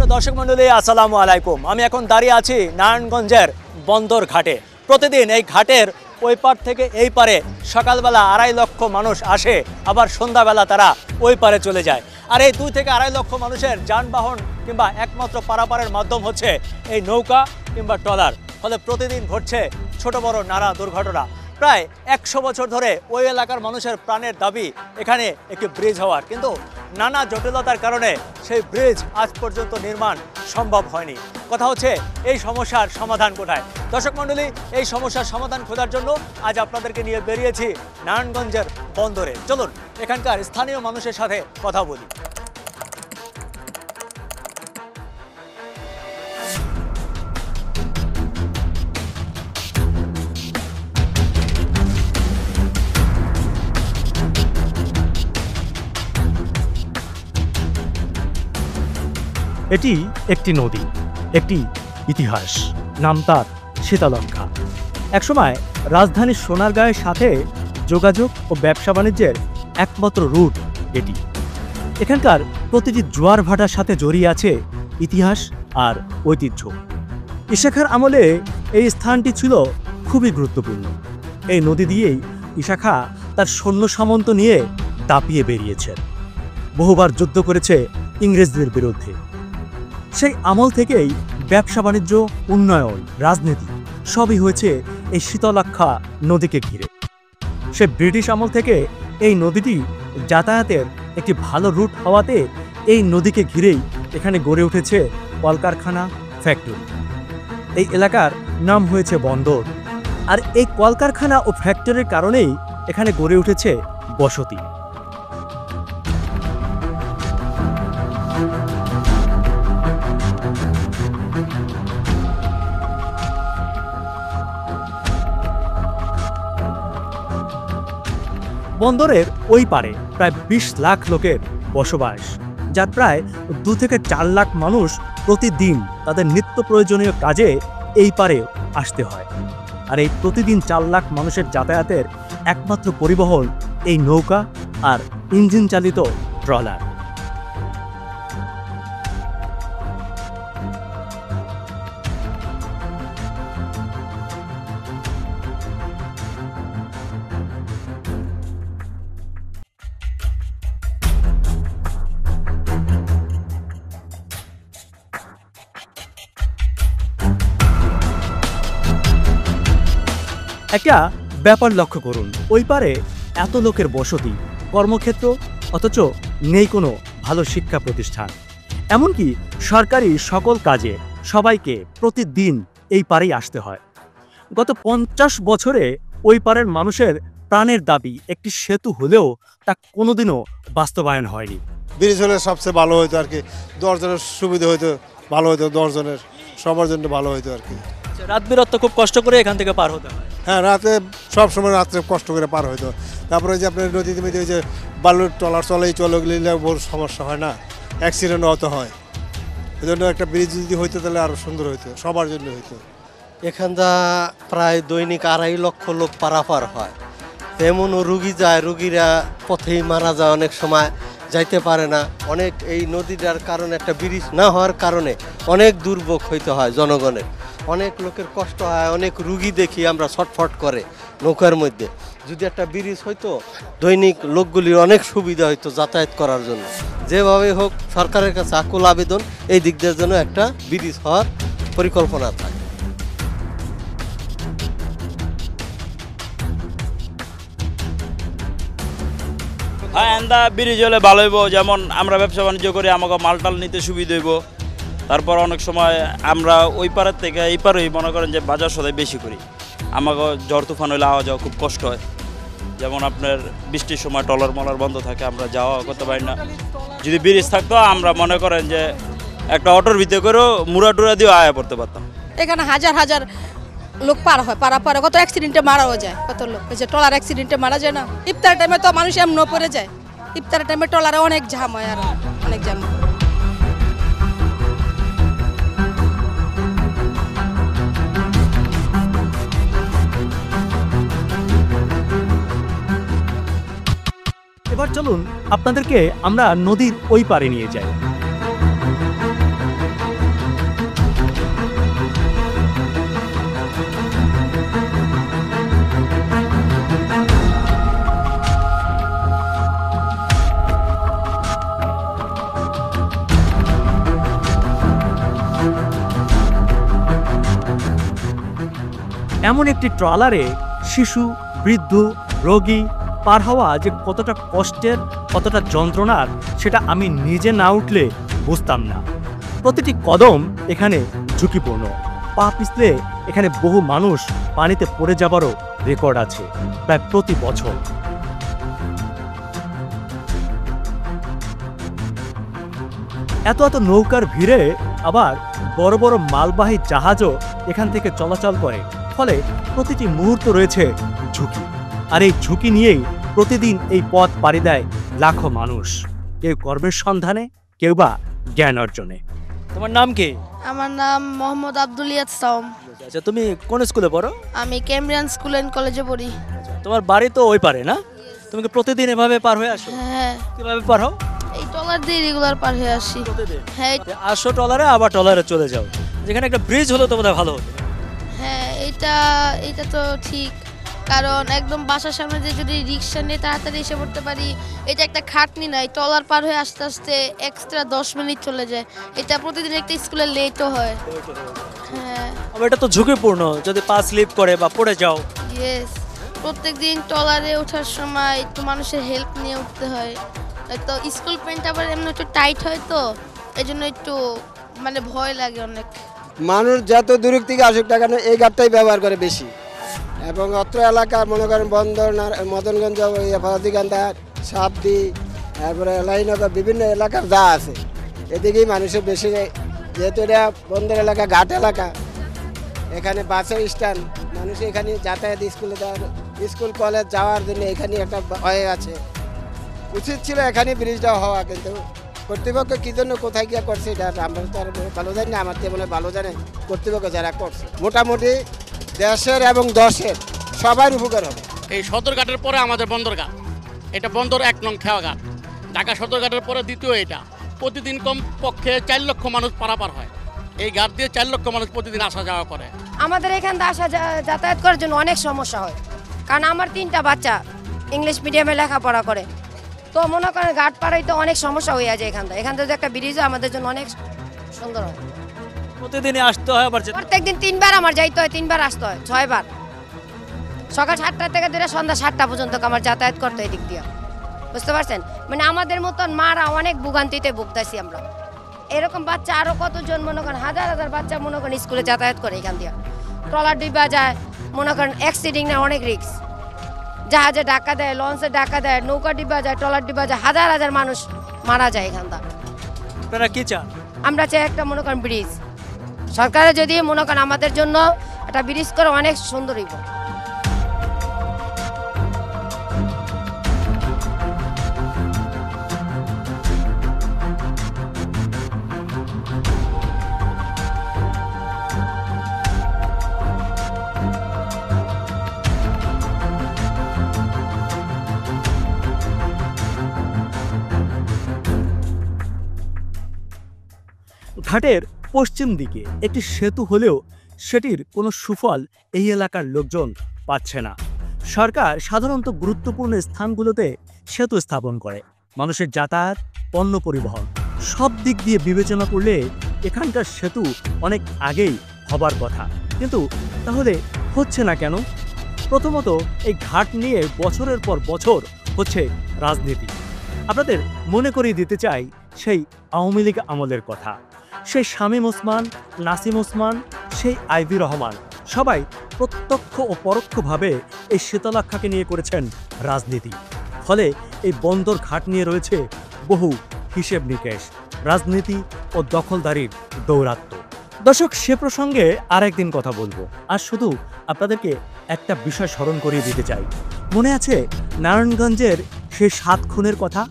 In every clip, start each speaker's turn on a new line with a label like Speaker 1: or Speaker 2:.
Speaker 1: সুপ্রিয় দর্শক মণ্ডলী, আসসালামু আলাইকুম। আমি এখন দাঁড়িয়ে আছি নারায়ণগঞ্জের বন্দর ঘাটে। প্রতিদিন এই ঘাটের ওই পার থেকে এই পারে সকালবেলা 2.5 লক্ষ মানুষ আসে, আবার সন্ধ্যাবেলা তারা ওই পারে চলে যায়। আর এই 2 থেকে 2.5 লক্ষ মানুষের যানবাহন কিংবা একমাত্র পারাপারের মাধ্যম হচ্ছে এই নৌকা কিংবা ট্রলার। ফলে প্রতিদিন ঘটছে ছোট বড় নানা দুর্ঘটনা। প্রায় 100 বছর ধরে ওই এলাকার মানুষের প্রাণের দাবি এখানে একটি ব্রিজ হওয়ার, কিন্তু নানা জটিলতার কারণে সেই ব্রিজ আজ পর্যন্ত নির্মাণ সম্ভব হয়নি। কথা হচ্ছে এই সমস্যার সমাধান কোথায়? দর্শক মণ্ডলী, এই সমস্যার সমাধান খোঁজার জন্য আজ আপনাদেরকে নিয়ে বেরিয়েছি নারায়ণগঞ্জের বন্দরে। চলুন এখানকার স্থানীয় মানুষের সাথে কথা বলি।
Speaker 2: এটি একটি নদী, একটি ইতিহাস। নাম তার শীতলক্ষ্যা। একসময় রাজধানীর সোনারগাঁয়ের সাথে যোগাযোগ ও ব্যবসা বাণিজ্যের একমাত্র রুট এটি। এখানকার প্রতিটি জোয়ার ভাটার সাথে জড়িয়ে আছে ইতিহাস আর ঐতিহ্য। ইশাখার আমলে এই স্থানটি ছিল খুবই গুরুত্বপূর্ণ। এই নদী দিয়েই ইশাখা তার সৈন্য সামন্ত নিয়ে দাপিয়ে বেরিয়েছেন। বহুবার যুদ্ধ করেছে ইংরেজদের বিরুদ্ধে। সেই আমল থেকেই ব্যবসা বাণিজ্য, উন্নয়ন, রাজনীতি সবই হয়েছে এই শীতলক্ষ্যা নদীকে ঘিরে। সে ব্রিটিশ আমল থেকে এই নদীটি যাতায়াতের একটি ভালো রুট হওয়াতে এই নদীকে ঘিরেই এখানে গড়ে উঠেছে কলকারখানা, ফ্যাক্টরি। এই এলাকার নাম হয়েছে বন্দর। আর এই কলকারখানা ও ফ্যাক্টরির কারণেই এখানে গড়ে উঠেছে বসতি। বন্দরের ওই পারে প্রায় 20 লাখ লোকের বসবাস, যার প্রায় 2 থেকে 4 লাখ মানুষ প্রতিদিন তাদের নিত্য প্রয়োজনীয় কাজে এই পারে আসতে হয়। আর এই প্রতিদিন 4 লাখ মানুষের যাতায়াতের একমাত্র পরিবহন এই নৌকা আর ইঞ্জিন চালিত ট্রলার। একটা ব্যাপার লক্ষ্য করুন, ওই পারে এত লোকের বসতি, কর্মক্ষেত্র, অথচ নেই কোনো ভালো শিক্ষা প্রতিষ্ঠান। এমনকি সরকারি সকল কাজে সবাইকে প্রতিদিন এই পারেই আসতে হয়। গত 50 বছরে ওই পারের মানুষের প্রাণের দাবি একটি সেতু হলেও তা কোনোদিনও বাস্তবায়ন হয়নি।
Speaker 3: ব্রিজ হলে সবচেয়ে ভালো হতো আর কি, 10 জনের সুবিধা হইতো, ভালো হতো, 10 জনের সবার জন্য ভালো হতো আর কি।
Speaker 1: রাত বিরত খুব কষ্ট করে এখান থেকে পার হতে হয়।
Speaker 3: হ্যাঁ, রাতে সব সময় রাত্রে কষ্ট করে পার হইতো। তারপরে যে আপনার নদীতে মধ্যে ওই যে বালুর ট্রলার চলে গেলে বহু সমস্যা হয় না, অ্যাক্সিডেন্টও হতে হয়। ওই জন্য একটা ব্রিজ যদি হইতো তাহলে আরও সুন্দর হইতো, সবার জন্য হইতো।
Speaker 4: এখানটা প্রায় দৈনিক 2.5 লক্ষ লোক পারাপার হয়। তেমনও রুগী যায়, রুগীরা পথেই মারা যায়, অনেক সময় যাইতে পারে না। অনেক এই নদীটার কারণে, একটা ব্রিজ না হওয়ার কারণে অনেক দুর্ভোগ হইতে হয় জনগণের, অনেক লোকের কষ্ট হয়। অনেক রুগী দেখি আমরা ছটফট করে নৌকার মধ্যে। যদি একটা ব্রিজ হইতো দৈনিক লোকগুলির অনেক সুবিধা হইতো যাতায়াত করার জন্য। যেভাবে হোক সরকারের কাছে আকুল আবেদন, এই দিক দিয়ে যেন একটা ব্রিজ হওয়ার পরিকল্পনা থাকে।
Speaker 5: হ্যাঁ, এন্দা ব্রিজ হলে ভালো হইব। যেমন আমরা ব্যবসা বাণিজ্য করে আমাকে মালটাল নিতে সুবিধা হইব। তারপর অনেক সময় আমরা ওই পাড়ের থেকে এই পাড়েই মনে করেন যে বাজার সদাই বেশি করি। আমাকে ঝড় তুফান হইলে আওয়া যাওয়া খুব কষ্ট হয়। যেমন আপনার বৃষ্টির সময় টলার মলার বন্ধ থাকে, আমরা যাওয়া করতে পারি না। যদি ব্রিজ থাকতো আমরা মনে করেন যে একটা অটোর ভিতরে করেও মুড়া টুড়া দিয়েও আয়া পড়তে পারতাম।
Speaker 6: এখানে হাজার হাজার লোক পার হয়, পারাপারে কত অ্যাক্সিডেন্টে মারাও যায়, কত লোক এই যে ট্রলার অ্যাক্সিডেন্টে মারা যায় না। ইফতার টাইমে তো মানুষ এমন পড়ে যায়, ইফতার টাইমে ট্রলারে অনেক জ্যাম হয়, আর অনেক জ্যাম।
Speaker 2: এবার চলুন আপনাদেরকে আমরা নদীর ওই পারে নিয়ে যাই। এমন একটি ট্রলারে শিশু, বৃদ্ধ, রোগী পার হওয়া যে কতটা কষ্টের, কতটা যন্ত্রণার, সেটা আমি নিজে না উঠলে বুঝতাম না। প্রতিটি কদম এখানে ঝুঁকিপূর্ণ। পা পিছলে এখানে বহু মানুষ পানিতে পড়ে যাবারও রেকর্ড আছে প্রায় প্রতি বছর। এত এত নৌকার ভিড়ে আবার বড় বড় মালবাহী জাহাজও এখান থেকে চলাচল করে, ফলে প্রতিটি মুহূর্ত রয়েছে ঝুঁকি। আর এই ঝুঁকি নিয়েই প্রতিদিন এই পথ পাড়ি দেয় লাখো মানুষ, কেউ কর্মের সন্ধানে, কেউ বা জ্ঞান অর্জনে।
Speaker 1: তোমার নাম কি?
Speaker 7: আমার নাম মোহাম্মদ আব্দুল ইয়াসসাম।
Speaker 1: আচ্ছা, তুমি কোন স্কুলে পড়ো?
Speaker 7: আমি ক্যামব্রিয়ান স্কুল অ্যান্ড কলেজে পড়ি।
Speaker 1: তোমার বাড়ি তো ওই পারে না? তুমি কি প্রতিদিন এভাবে পার হয়ে আসো?
Speaker 7: হ্যাঁ,
Speaker 1: কিভাবে পার হও?
Speaker 7: এই ট্রলার দিয়ে রেগুলার পার হয়ে আসি।
Speaker 1: প্রতিদিন
Speaker 7: হ্যাঁ
Speaker 1: আসো ট্রলারে, আবার ট্রলারে চলে যাও। যেখানে একটা ব্রিজ হলো তো বোধহয় ভালো হতো।
Speaker 7: হ্যাঁ, এটা তো ঠিক, কারণ একদম বাসার সামনে দিয়ে যদি রিক্সা নিয়ে তাড়াতাড়ি এসে পড়তে পারি, এটা একটা খাটনি নাই। ট্রলার পার হয়ে আস্তে আস্তে এক্সট্রা 10 মিনিট চলে যায়। এটা প্রতিদিন একটা স্কুলে লেটও হয়। হ্যাঁ,
Speaker 1: আবার এটা তো ঝুঁকিপূর্ণ, যদি পা স্লিপ করে বা পড়ে যাও।
Speaker 7: ইয়েস, প্রত্যেকদিন ট্রলারে ওঠার সময় একটু মানুষের হেল্প নিয়ে উঠতে হয়। তো স্কুল প্যান্ট আবার এমনি একটু টাইট হয়, তো এই জন্য একটু মানে ভয় লাগে অনেক।
Speaker 8: মানুষ যত দূর থেকে আসুক না কেন এই ঘাটটাই ব্যবহার করে বেশি, এবং অত্র এলাকা মনে করেন বন্দর, মদনগঞ্জ, ফরাদিকান্দা, সাবদি, তারপরে লাইনগর, বিভিন্ন এলাকার যা আছে এদিকেই মানুষের বেশি, যেহেতু এটা বন্দর এলাকা, ঘাট এলাকা, এখানে বাসের স্ট্যান্ড, মানুষ এখানে যাতায়াত, স্কুল কলেজ যাওয়ার জন্য এখানে একটা হয়ে আছে। উচিত ছিল এখানে ব্রিজটা হওয়া, কিন্তু কর্তৃপক্ষ কী জন্য কোথায় গিয়ে করছে এটা আমরা তো আর ভালো জানি না, আমার মনে ভালো জানে কর্তৃপক্ষ যারা করছে। মোটামুটি দেশের এবং দশের সবার উপকার হবে।
Speaker 9: এই সদরঘাটের পরে আমাদের বন্দরঘাট, এটা বন্দর 1 নং খেয়াঘাট। ঢাকা সদরঘাটের পরে দ্বিতীয় এটা। প্রতিদিন কমপক্ষে 4 লক্ষ মানুষ পারাপার হয়। এই ঘাট দিয়ে 4 লক্ষ মানুষ প্রতিদিন আসা যাওয়া করে।
Speaker 10: আমাদের এখান থেকে আসা যাতায়াত করার জন্য অনেক সমস্যা হয়, কারণ আমার 3টা বাচ্চা ইংলিশ মিডিয়ামে লেখাপড়া করে। তো মনে করেন ঘাট পাড়াইতে অনেক সমস্যা হয়ে যায়। এখান থেকে একটা ব্রিজ আমাদের জন্য অনেক সুন্দর হয়।
Speaker 1: প্রতিদিনই আসতে হয়, আবার যেতে।
Speaker 10: প্রত্যেকদিন 3 বার আমার যাইতে হয়, 3 বার আসতে হয়, 6 বার। সকাল 7টা থেকে ধরে সন্ধ্যা 7টা পর্যন্ত আমার যাতায়াত করতে হয় এদিক দিয়ে, বুঝতে পারছেন? মানে আমাদের মতন মারা অনেক ভোগান্তিতে ভুগতেছি আমরা। এরকম বাচ্চা আরও কতজন মনে করেন হাজার হাজার বাচ্চা মনে করেন স্কুলে যাতায়াত করে এখান দিয়ে। ট্রলার ডুবা যায়, মনে করেন অ্যাক্সিডেন্টের অনেক রিস্ক। জাহাজে ডাকা দেয়, লঞ্চে ডাকা দেয়, নৌকা ডিবা যায়, ট্রলার ডিবা যায়, হাজার হাজার মানুষ মারা যায় এখান থেকে।
Speaker 1: আপনারা কি চান?
Speaker 10: আমরা চাই একটা মনে করেন ব্রিজ। সরকারে যদি মনে করেন আমাদের জন্য একটা ব্রিজ করে অনেক সুন্দর হইব।
Speaker 2: ঘাটের পশ্চিম দিকে একটি সেতু হলেও সেটির কোনো সুফল এই এলাকার লোকজন পাচ্ছে না। সরকার সাধারণত গুরুত্বপূর্ণ স্থানগুলোতে সেতু স্থাপন করে। মানুষের যাতায়াত, পণ্য পরিবহন সব দিক দিয়ে বিবেচনা করলে এখানকার সেতু অনেক আগেই হবার কথা, কিন্তু তাহলে হচ্ছে না কেন? প্রথমত, এই ঘাট নিয়ে বছরের পর বছর হচ্ছে রাজনীতি। আপনাদের মনে করিয়ে দিতে চাই সেই আওয়ামী লীগ আমলের কথা। সেই শামীম ওসমান, নাসিম ওসমান, সেই আইভি রহমান সবাই প্রত্যক্ষ ও পরোক্ষভাবে এই শীতলাক্ষাকে নিয়ে করেছেন রাজনীতি। ফলে এই বন্দর ঘাট নিয়ে রয়েছে বহু হিসেব নিকেশ, রাজনীতি ও দখলদারির দৌরাত্ম্য। দর্শক, সে প্রসঙ্গে আরেকদিন কথা বলবো। আর শুধু আপনাদেরকে একটা বিষয় স্মরণ করিয়ে দিতে চাই। মনে আছে নারায়ণগঞ্জের সেই 7 খুনের কথা?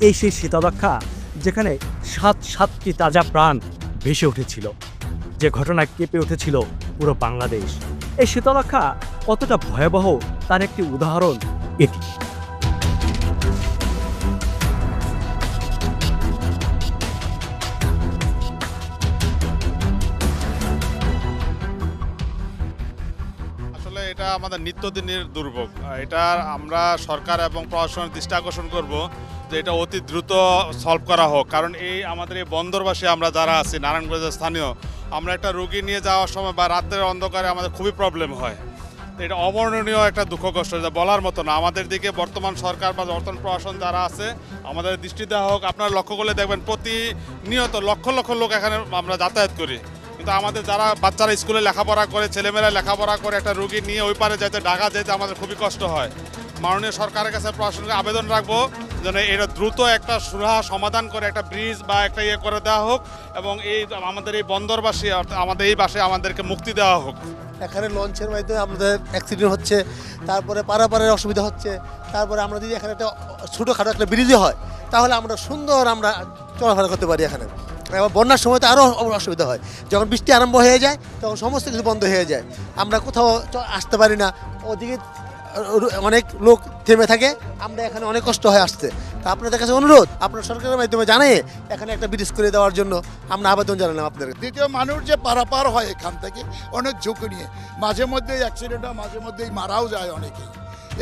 Speaker 2: এই সেই শীতলাক্ষা যেখানে 7টি তাজা প্রাণ ভেসে উঠেছিল, যে ঘটনায় কেঁপে উঠেছিল পুরো বাংলাদেশ। এই শীতলাক্ষা কতটা ভয়াবহ তার একটি উদাহরণ এটি।
Speaker 11: আসলে এটা আমাদের নিত্যদিনের দুর্ভোগ। এটা আমরা সরকার এবং প্রশাসনের দৃষ্টি আকর্ষণ করব যে এটা অতি দ্রুত সলভ করা হোক, কারণ এই আমাদের এই বন্দরবাসী আমরা যারা আছি নারায়ণগঞ্জের স্থানীয়, আমরা একটা রোগী নিয়ে যাওয়ার সময় বা রাতের অন্ধকারে আমাদের খুবই প্রবলেম হয়। এটা অবর্ণনীয় একটা দুঃখ কষ্ট, যা বলার মতো না। আমাদের দিকে বর্তমান সরকার বা বর্তমান প্রশাসন যারা আছে আমাদের দৃষ্টি দেওয়া হোক। আপনারা লক্ষ্য করলে দেখবেন প্রতিনিয়ত লক্ষ লক্ষ লোক এখানে আমরা যাতায়াত করি, কিন্তু আমাদের যারা বাচ্চারা স্কুলে লেখাপড়া করে, ছেলেমেয়েরা লেখাপড়া করে, একটা রুগী নিয়ে ওই পারে যেতে, ঢাকা যেতে আমাদের খুবই কষ্ট হয়। মাননীয় সরকারের কাছে প্রশাসনকে আবেদন রাখবো যেন এটা দ্রুত একটা সুরাহা সমাধান করে একটা ব্রিজ বা একটা ইয়ে করে দেওয়া হোক এবং এই আমাদের এই বন্দরবাসী আমাদের এই বাসে আমাদেরকে মুক্তি দেওয়া হোক।
Speaker 12: এখানে লঞ্চের মাধ্যমে আমাদের অ্যাক্সিডেন্ট হচ্ছে, তারপরে পারাপারের অসুবিধা হচ্ছে, তারপরে আমরা যদি এখানে একটা ছোটোখাটো একটা ব্রিজে হয় তাহলে আমরা সুন্দর আমরা চলাফেরা করতে পারি এখানে। এবার বন্যার সময় তো আরও অসুবিধা হয়, যখন বৃষ্টি আরম্ভ হয়ে যায় তখন সমস্ত কিছু বন্ধ হয়ে যায়, আমরা কোথাও আসতে পারি না, ওদিকে অনেক লোক থেমে থাকে, আমরা এখানে অনেক কষ্ট হয় আসতে। তা আপনাদের কাছে অনুরোধ, আপনার সরকারের মাধ্যমে জানিয়ে এখানে একটা ব্রিজ করে দেওয়ার জন্য আমরা আবেদন জানালাম আপনাদের।
Speaker 13: দ্বিতীয়, মানুষ যে পারাপার হয় এখান থেকে অনেক ঝুঁকি নিয়ে, মাঝে মধ্যেই অ্যাক্সিডেন্ট হয়, মাঝে মধ্যেই মারাও যায় অনেকেই।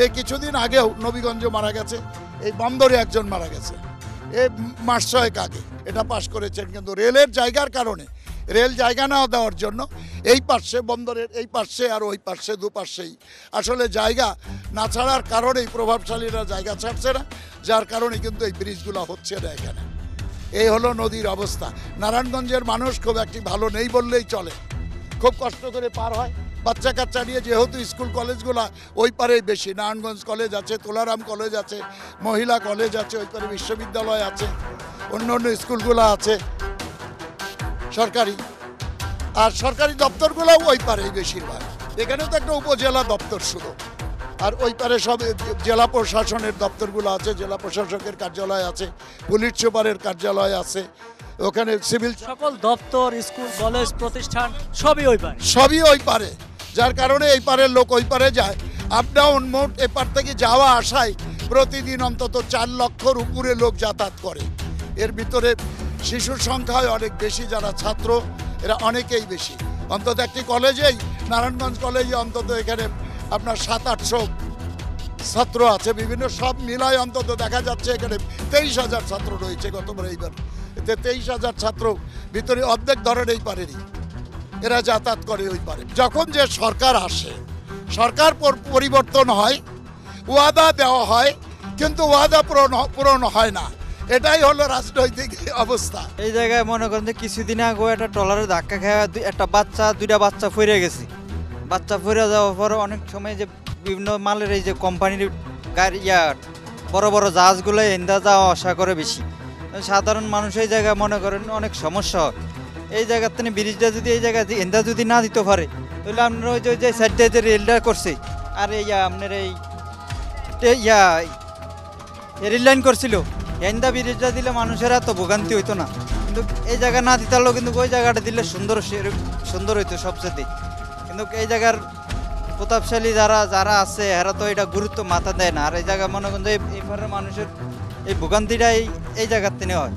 Speaker 13: এই কিছুদিন আগেও নবীগঞ্জে মারা গেছে, এই বন্দরে একজন মারা গেছে, এই মাস 6 আগে এটা পাশ করেছেন, কিন্তু রেলের জায়গার কারণে, রেল জায়গা না দেওয়ার জন্য এই পাশে, বন্দরের এই পাশে আর ওই পাশে দুপাশেই আসলে জায়গা না ছাড়ার কারণেই প্রভাবশালীরা জায়গা ছাড়ছে না, যার কারণে কিন্তু এই ব্রিজগুলো হচ্ছে না এখানে। এই হলো নদীর অবস্থা। নারায়ণগঞ্জের মানুষ খুব একটি ভালো নেই বললেই চলে, খুব কষ্ট করে পার হয়। বাচ্চা কাচ্চা নিয়ে যেহেতু স্কুল কলেজগুলো ওই পারেই বেশি, নারায়ণগঞ্জ কলেজ আছে, তোলারাম কলেজ আছে, মহিলা কলেজ আছে, ওই পারে বিশ্ববিদ্যালয় আছে, অন্য অন্য স্কুলগুলো আছে সরকারি, আর সরকারি দপ্তরগুলোও ওই পারেই বেশিরভাগ। এখানেও তো একটা উপজেলা দপ্তর শুধু, আর ওই পারে সব জেলা প্রশাসনের দপ্তরগুলো আছে, জেলা প্রশাসকের কার্যালয় আছে, পুলিশ সুপারের কার্যালয় আছে, ওখানে সিভিল
Speaker 1: সকল দপ্তর, স্কুল, কলেজ, প্রতিষ্ঠান সবই ওই পারে,
Speaker 13: সবই ওই পারে, যার কারণে এই পারের লোক ওই পারে যায়। আপ ডাউন মোট এপার থেকে যাওয়া আসায় প্রতিদিন অন্তত 4 লক্ষর উপরে লোক যাতায়াত করে। এর ভিতরে শিশুর সংখ্যায় অনেক বেশি, যারা ছাত্র এরা অনেকেই বেশি। অন্তত একটি কলেজেই, নারায়ণগঞ্জ কলেজে অন্তত এখানে আপনার 700-800 ছাত্র আছে, বিভিন্ন সব মিলায় অন্তত দেখা যাচ্ছে এখানে 23,000 ছাত্র রয়েছে গতবার। এইবার এতে 23,000 ছাত্র ভিতরে অর্ধেক ধরেন এই পারেরই, এরা যাতায়াত করে ওই পারে। যখন যে সরকার আসে, সরকার পরিবর্তন হয়, ওয়াদা দেওয়া হয়, কিন্তু ওয়াদা পূরণ হয় না, এটাই হলো রাজনৈতিক অবস্থা।
Speaker 14: এই জায়গায় মনে করেন যে কিছুদিন আগে একটা ট্রলারে ধাক্কা খেয়ে একটা দুইটা বাচ্চা ফিরে গেছে। বাচ্চা ফিরে যাওয়ার পরে অনেক সময় যে বিভিন্ন মালের এই যে কোম্পানির গাড়ি বড় বড় জাহাজগুলো এন্দা যাওয়া আসা করে বেশি, সাধারণ মানুষ এই জায়গায় মনে করেন অনেক সমস্যা হয়। এই জায়গার থেকে ব্রিজটা যদি এই জায়গায় এন্দা যদি না দিতে পারে তাহলে আপনার ওই যে সাইড দিয়ে যে রেলটা করছে আর এই আপনার এই রেল লাইন করছিল, এন্দা ব্রিজটা দিলে মানুষের এত ভোগান্তি হইতো না, কিন্তু এই জায়গা না দিতে পারলেও কিন্তু ওই জায়গাটা দিলে সুন্দর হইতো সবচেয়ে। কিন্তু এই জায়গার প্রতাপশালী যারা আছে এরা তো এটা গুরুত্ব মাথা দেয় না। আর এই জায়গা মনে করেন যে এইবারের মানুষের এই ভোগান্তিটাই এই জায়গার থেকে হয়,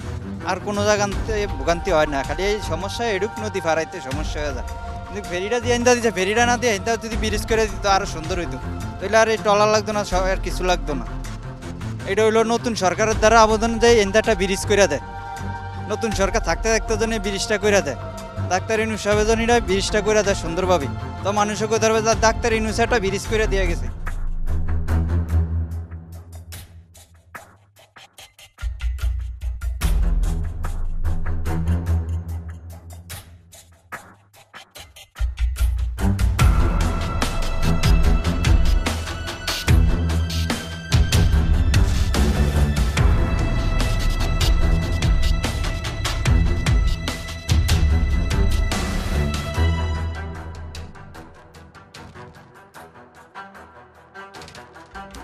Speaker 14: আর কোনো জায়গাতে ভোগান্তি হয় না। খালি এই সমস্যা এডুক নদী পারাইতে সমস্যা হয়ে যায়। কিন্তু ফেরিটা দিয়ে এনদা দিচ্ছে, ফেরিটা না দিয়ে এনদা যদি ব্রিজ করে দিত আরও সুন্দর হইতো, তাহলে আর এই ট্রলার লাগতো না, আর কিছু লাগতো না। এটা হইলো নতুন সরকারের দ্বারা আবেদন দেয় এনদাটা ব্রিজ করে দেয়, নতুন সরকার থাকতে থাকতে যেন ব্রিজটা করে দেয়, ডাক্তার ইউনুস সাহেবেজনীরা ব্রিজটা করে দেয় সুন্দরভাবে, তো মানুষও কোথাও ধরবে ডাক্তার ইউনুস একটা ব্রিজ করে দিয়ে গেছে।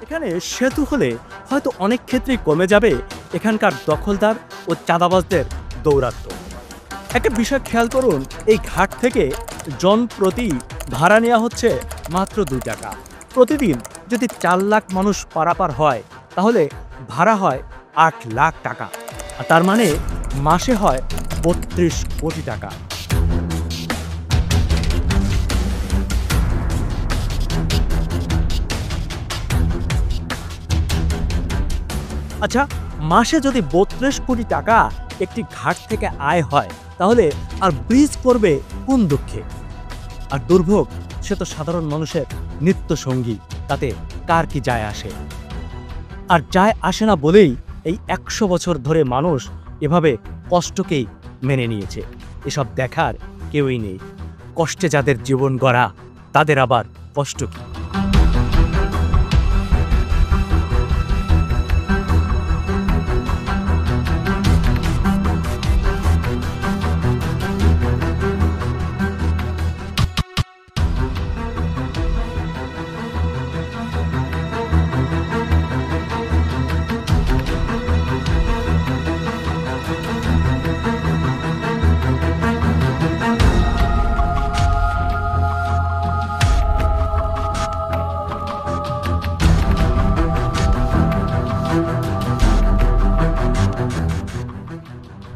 Speaker 2: এখানে সেতু হলে হয়তো অনেক ক্ষেত্রেই কমে যাবে এখানকার দখলদার ও চাঁদাবাজদের দৌরাত্ম্য। একটা বিষয় খেয়াল করুন, এই ঘাট থেকে জন প্রতি ভাড়া নেওয়া হচ্ছে মাত্র 2 টাকা। প্রতিদিন যদি 4 লাখ মানুষ পারাপার হয় তাহলে ভাড়া হয় 8 লাখ টাকা, আর তার মানে মাসে হয় 32 কোটি টাকা। আচ্ছা, মাসে যদি 32 কোটি টাকা একটি ঘাট থেকে আয় হয়, তাহলে আর ব্রিজ করবে কোন দুঃখে? আর দুর্ভোগ সে তো সাধারণ মানুষের নিত্য সঙ্গী, তাতে কার কি যায় আসে? আর যায় আসে না বলেই এই 100 বছর ধরে মানুষ এভাবে কষ্টকেই মেনে নিয়েছে। এসব দেখার কেউই নেই। কষ্টে যাদের জীবন গড়া, তাদের আবার কষ্ট কি?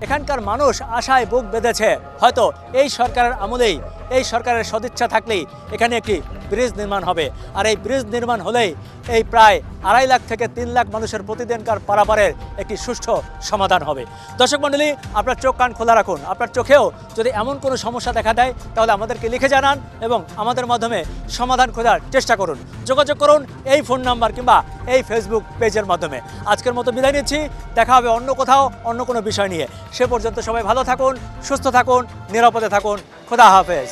Speaker 1: এখানকার মানুষ আশায় বুক বেঁধেছে। হয়তো এই সরকারের আমলেই, এই সরকারের সদিচ্ছা থাকলেই এখানে একটি ব্রিজ নির্মাণ হবে। আর এই ব্রিজ নির্মাণ হলেই এই প্রায় 2.5 লাখ থেকে 3 লাখ মানুষের প্রতিদিনকার পারাপারের একটি সুষ্ঠু সমাধান হবে। দর্শক মণ্ডলী, আপনার চোখ কান খোলা রাখুন। আপনার চোখেও যদি এমন কোনো সমস্যা দেখা দেয়, তাহলে আমাদেরকে লিখে জানান এবং আমাদের মাধ্যমে সমাধান খোঁজার চেষ্টা করুন। যোগাযোগ করুন এই ফোন নাম্বার কিংবা এই ফেসবুক পেজের মাধ্যমে। আজকের মতো বিদায় নিচ্ছি। দেখা হবে অন্য কোথাও, অন্য কোনো বিষয় নিয়ে। সে পর্যন্ত সবাই ভালো থাকুন, সুস্থ থাকুন, নিরাপদে থাকুন। খোদা হাফেজ।